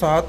8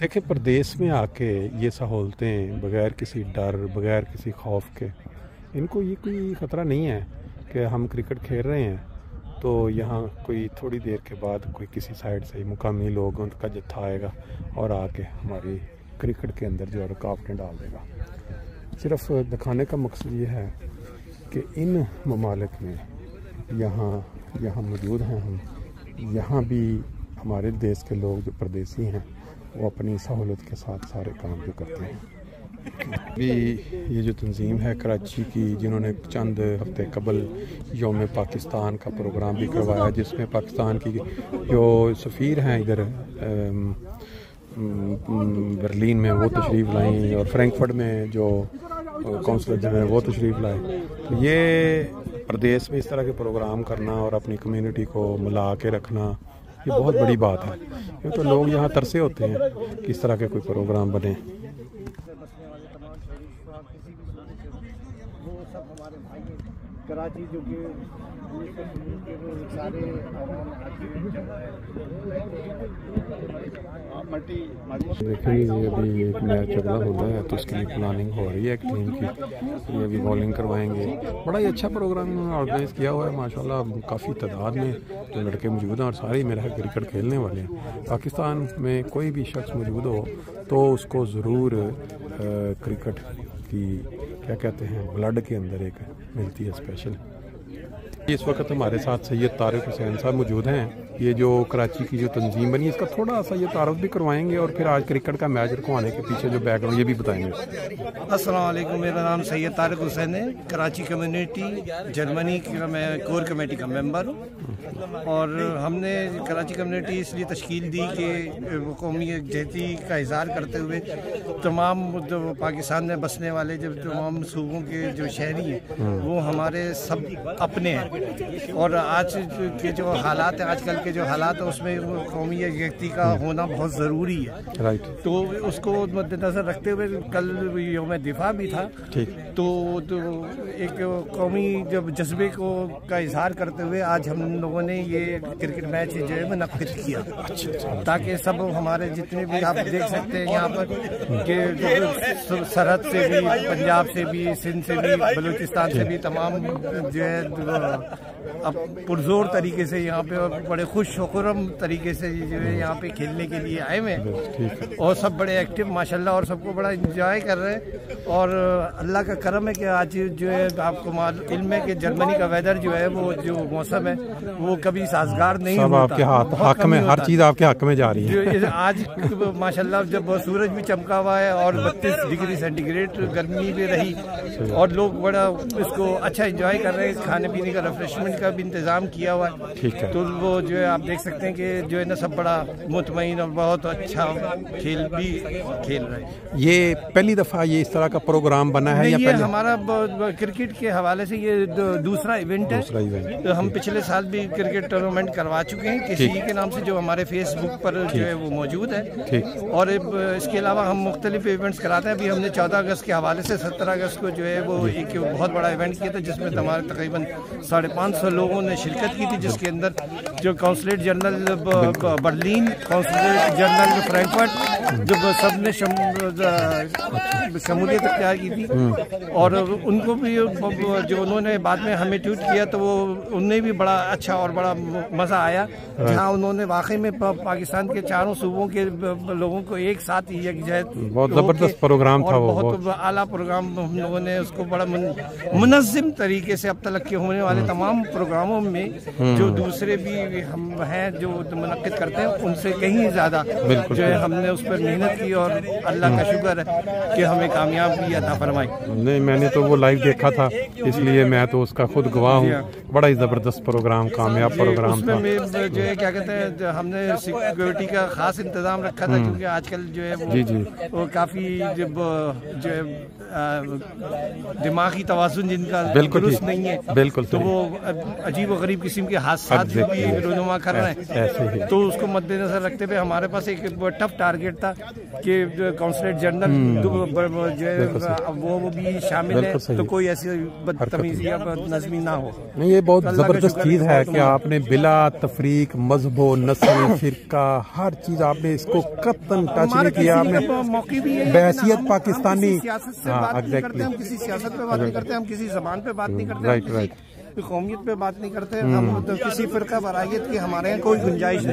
دیکھیں پردیس میں آ کے یہ سہولتیں بغیر کسی ڈر بغیر کسی خوف کے، ان کو یہ کوئی خطرہ نہیں ہے کہ ہم کرکٹ کھیل رہے ہیں تو یہاں کوئی تھوڑی دیر کے بعد کوئی کسی سائڈ سے مقامی لوگوں کا جتھا آئے گا اور آ کے ہماری کرکٹ کے اندر جو ہے رکاوٹیں ڈال دے گا۔ صرف دکھانے کا مقصد یہ ہے کہ ان ممالک میں یہاں موجود ہیں ہم، یہاں بھی ہمارے دیش کے لوگ جو پردیسی ہیں وہ اپنی سہولت کے ساتھ سارے کام جو کرتے ہیں۔ بھی یہ جو تنظیم ہے کراچی کی، جنہوں نے چند ہفتے قبل یوم پاکستان کا پروگرام بھی کروایا، جس میں پاکستان کی جو سفیر ہیں ادھر برلین میں وہ تشریف لائیں، اور فرینکفرٹ میں جو کونسلر جنرل ہیں وہ تشریف لائے۔ تو یہ پردیس میں اس طرح کے پروگرام کرنا اور اپنی کمیونٹی کو ملا کے رکھنا یہ بہت بڑی بات ہے، کیونکہ تو لوگ یہاں ترسے ہوتے ہیں کہ اس طرح کے کوئی پروگرام بنے۔ کراچی جو کہ دیکھیں یہ ابھی ایک میچ چل رہا ہوتا ہے تو اس کی پلاننگ ہو رہی ہے ایک ٹیم کی، یہ ابھی بولنگ کروائیں گے۔ بڑا ہی اچھا پروگرام انہوں نے آرگنائز کیا ہوا ہے ماشاءاللہ، کافی تعداد میں جو لڑکے موجود ہیں اور سارے ہی میرا کرکٹ کھیلنے والے ہیں۔ پاکستان میں کوئی بھی شخص موجود ہو تو اس کو ضرور کرکٹ کی کیا کہتے ہیں بلڈ کے اندر ایک ملتی ہے اسپیشل۔ اس وقت ہمارے ساتھ سید طارق حسین صاحب موجود ہیں، یہ جو کراچی کی جو تنظیم بنی اس کا تھوڑا سا یہ تعارف بھی کروائیں گے اور پھر آج کرکٹ کا میچ رکھوانے کے پیچھے جو بیک گراؤنڈ یہ بھی بتائیں گے۔ السلام علیکم، میرا نام سید طارق حسین ہے، کراچی کمیونٹی جرمنی کا میں کور کمیٹی کا ممبر ہوں، اور ہم نے کراچی کمیونٹی اس لیے تشکیل دی کہ قومی یکجہتی کا اظہار کرتے ہوئے تمام جو پاکستان میں بسنے والے جو تمام صوبوں کے جو شہری ہیں وہ ہمارے سب اپنے ہیں، اور آج کے جو حالات ہیں، آج کل کے جو حالات ہیں اس میں قومی یکجہتی کا ہونا بہت ضروری ہے۔ تو اس کو مد نظر رکھتے ہوئے کل یوم دفاع بھی تھا، تو ایک قومی جب جذبے کا اظہار کرتے ہوئے آج ہم لوگوں نے یہ کرکٹ میچ جو ہے منعقد کیا، تاکہ سب ہمارے جتنے بھی آپ دیکھ سکتے ہیں یہاں پر کہ سرحد سے بھی، پنجاب سے بھی، سندھ سے بھی، بلوچستان سے بھی تمام جو ہے اب پرزور طریقے سے یہاں پہ بڑے خوش و خرم طریقے سے جو ہے یہاں پہ کھیلنے کے لیے آئے ہوئے ہیں، اور سب بڑے ایکٹیو ماشاءاللہ، اور سب کو بڑا انجوائے کر رہے ہیں۔ اور اللہ کا کرم ہے کہ آج جو ہے آپ کو علم ہے کہ جرمنی کا ویدر جو ہے وہ جو موسم ہے وہ کبھی سازگار نہیں ہوتا، آپ کے حق میں ہر چیز آپ کے حق میں جا رہی ہے۔ آج ماشاءاللہ جب سورج بھی چمکا ہوا ہے اور 32 ڈگری سینٹی گریڈ گرمی بھی رہی، اور لوگ بڑا اس کو اچھا انجوائے کر رہے ہیں، کھانے پینے کا ریفریشمنٹ کا بھی انتظام کیا ہوا ہے، تو وہ جو ہے آپ دیکھ سکتے ہیں کہ جو ہے نا سب بڑا مطمئن اور بہت اچھا کھیل بھی کھیل رہے ہیں۔ یہ پہلی دفعہ یہ اس طرح کا پروگرام بنا ہے یا یہ ہمارا کرکٹ کے حوالے سے یہ دوسرا ایونٹ ہے۔ ہم پچھلے سال بھی کرکٹ ٹورنامنٹ کروا چکے ہیں کسی کے نام سے جو ہمارے فیس بک پر جو ہے وہ موجود ہے، اور اس کے علاوہ ہم مختلف ایونٹس کراتے ہیں۔ ابھی ہم نے 14 اگست کے حوالے سے 17 اگست کو جو ہے وہ ایک بہت بڑا ایونٹ کیا تھا، جس میں ہمارے تقریباً 550 لوگوں نے شرکت کی تھی، جس کے اندر جو consulate general Berlin, consulate general Frankfurt, جو سب نے شمولیت اختیار کی تھی، اور ان کو بھی جو انہوں نے بعد میں ہمیں ٹویٹ کیا تو وہ انہیں بھی بڑا اچھا اور بڑا مزہ آیا، جہاں انہوں نے واقعی میں پاکستان کے چاروں صوبوں کے لوگوں کو ایک ساتھ یکجہت، بہت زبردست پروگرام تھا، وہ بہت اعلیٰ پروگرام ہم لوگوں نے اس کو بڑا منظم طریقے سے اب تک کے ہونے والے تمام پروگراموں میں جو دوسرے بھی ہم ہیں جو منعقد کرتے ہیں ان سے کہیں زیادہ جو ہے ہم نے اس پر محنت کی، اور اللہ کا شکر ہے کہ ہمیں کامیابی عطا فرمائی۔ نہیں، میں نے تو وہ لائیو دیکھا تھا، اس لیے میں تو اس کا خود گواہ ہوں، بڑا ہی زبردست پروگرام، کامیاب پروگرام تھا۔ اس میں جو ہے کیا کہتے ہیں ہم نے سیکورٹی کا خاص انتظام رکھا تھا، کیونکہ آج کل جو ہے وہ کافی جو ہے دماغی توازن جن کا درست نہیں ہے، تو وہ عجیب و غریب قسم کے حادثات بھی رونما کر رہے ہیں، تو اس کو مد نظر رکھتے ہوئے ہمارے پاس ایک ٹف ٹارگیٹ تھا کہ کونسلیٹ جنرل جو ہے وہ بھی شامل ہے، تو کوئی ایسی بدتمیزی یا بد نظمی نہ ہو۔ یہ بہت زبردست چیز ہے کہ آپ نے بلا تفریق مذہب و نسل فرقہ ہر چیز آپ نے اس کو قطعاً ٹچ نہیں کیا، آپ نے بحیثیت پاکستانی سیاست سے بات نہیں کرتے، ہم کسی سیاست پہ بات نہیں کرتے، ہم کسی زبان پہ بات نہیں کرتے، قومیت پہ بات نہیں کرتے، ہم کسی فرقہ برائیت کی ہمارے یہاں کوئی گنجائش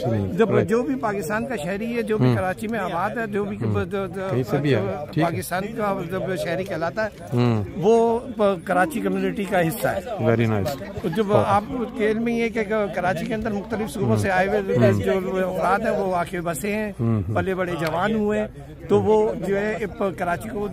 نہیں۔ جو بھی پاکستان کا شہری ہے، جو بھی کراچی میں آباد ہے، جو بھی پاکستان کا شہری کہلاتا ہے، وہ کراچی کمیونٹی کا حصہ ہے۔ Very nice. جب آپ کے علم میں یہ کہ کراچی کے اندر مختلف صوبوں سے آئے ہوئے جو افراد ہیں وہ آ کے بسے ہیں، پلے بڑے جوان ہوئے، تو وہ جو ہے کراچی کو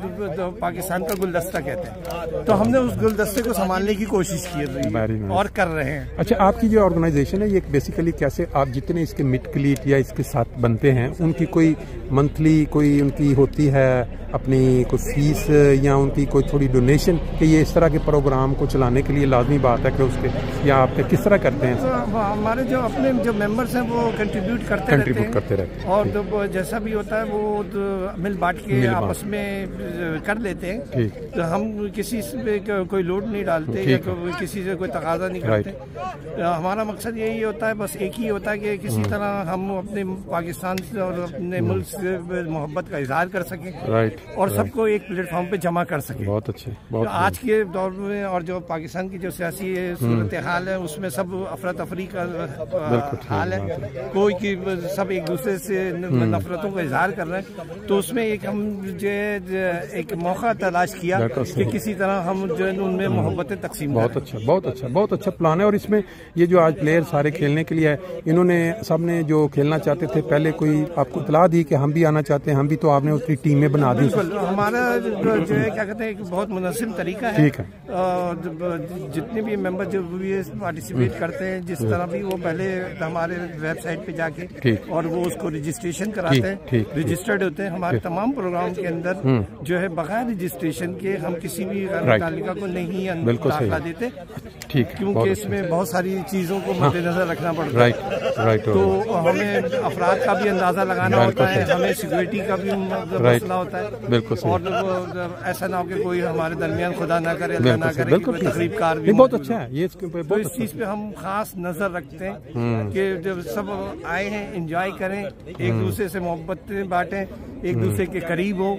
پاکستان کا گلدستہ کہتے ہیں، تو ہم نے اس گلدستے کو سنبھالنے کی کوشش اور کر رہے ہیں۔ اچھا، آپ کی جو آرگنائزیشن ہے یہ بیسیکلی کیسے آپ جتنے اس کے مٹ کلیٹ یا اس کے ساتھ بنتے ہیں ان کی کوئی منتھلی کوئی ان کی ہوتی ہے اپنی کوئی فیس یا ان کی کوئی تھوڑی ڈونیشن کہ یہ اس طرح کے پروگرام کو چلانے کے لیے لازمی بات ہے کہ اس کے یا آپ کس طرح کرتے ہیں؟ ہمارے جو اپنے جو ممبرس ہیں وہ کنٹریبیوٹ کرتے رہتے ہیں اور جیسا بھی ہوتا ہے وہ مل بانٹ کے آپس میں کر لیتے ہیں، ہم کسی سے کوئی لوڈ نہیں ڈالتے یا کسی سے کوئی تقاضا نہیں کرتے۔ ہمارا مقصد یہی ہوتا ہے، بس ایک ہی ہوتا ہے کہ کسی طرح ہم اپنے پاکستان سے اور اپنے ملک سے محبت کا اظہار کر سکیں اور سب کو ایک پلیٹ فارم پہ جمع کر سکیں۔ بہت اچھے۔ آج کے دور میں اور جو پاکستان کی جو سیاسی صورتحال ہے اس میں سب افراتفری کا حال ہے، کوئی سب ایک دوسرے سے نفرتوں کا اظہار کر رہے ہیں، تو اس میں ایک ہم جو ہے ایک موقع تلاش کیا کہ کسی طرح ہم جو ہے ان میں محبتیں تقسیم کریں۔ بہت اچھا پلان ہے۔ اور اس میں یہ جو آج پلیئر سارے کھیلنے کے لیے انہوں نے سب نے جو کھیلنا چاہتے تھے پہلے کوئی آپ کو اطلاع دی کہ ہم بھی آنا چاہتے ہیں، ہم بھی، تو آپ نے اس کی ٹیمیں بنا دی؟ ہمارا جو ہے کیا کہتے ہیں ایک بہت منظم طریقہ ہے، جتنے بھی ممبر جو بھی پارٹیسپیٹ کرتے ہیں جس طرح بھی وہ پہلے ہمارے ویب سائٹ پہ جا کے اور وہ اس کو رجسٹریشن کراتے ہیں، رجسٹرڈ ہوتے ہیں۔ ہمارے تمام پروگرام کے اندر جو ہے بغیر رجسٹریشن کے ہم کسی بھی متعلقہ کو نہیں داخلہ دیتے، کیونکہ اس میں بہت ساری چیزوں کو مد نظر رکھنا پڑتا ہے، تو ہمیں افراد کا بھی اندازہ لگانا ہوتا ہے، ہمیں سیکورٹی کا بھی مسئلہ ہوتا ہے، اور ایسا نہ ہو کہ کوئی ہمارے درمیان خدا نہ کرے اللہ نہ کرے کوئی تقریب کار بھی۔ بہت اچھا ہے، تو اس چیز پہ ہم خاص نظر رکھتے ہیں کہ جب سب آئے ہیں انجوائے کریں، ایک دوسرے سے محبتیں بانٹیں، ایک دوسرے کے قریب ہو،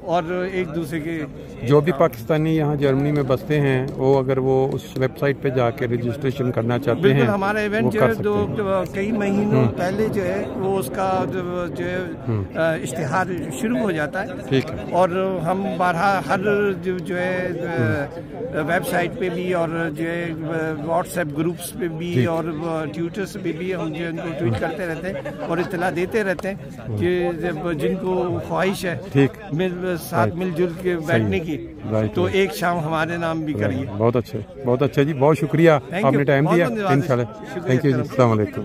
اور ایک دوسرے کے جو بھی پاکستانی یہاں جرمنی میں بستے ہیں وہ اگر وہ اس ویب سائٹ پہ جا کے رجسٹریشن کرنا چاہتے ہیں، ہمارا ایونٹ جو ہے کئی مہینوں پہلے جو ہے وہ اس کا جو ہے اشتہار شروع ہو جاتا ہے، اور ہم بارہا ہر جو ہے ویب سائٹ پہ بھی اور جو ہے واٹس ایپ گروپس پہ بھی اور ٹویٹرس پہ بھی ہم جو ان کو ٹویٹ کرتے رہتے ہیں اور اطلاع دیتے رہتے ہیں کہ جن کو خواہش ہے ساتھ مل جل کے بیٹھنے کی تو ایک شام ہمارے نام بھی کریے۔ بہت اچھا جی، بہت شکریہ آپ نے ٹائم دیا، انشاءاللہ۔ تھینک یو جی، السلام علیکم۔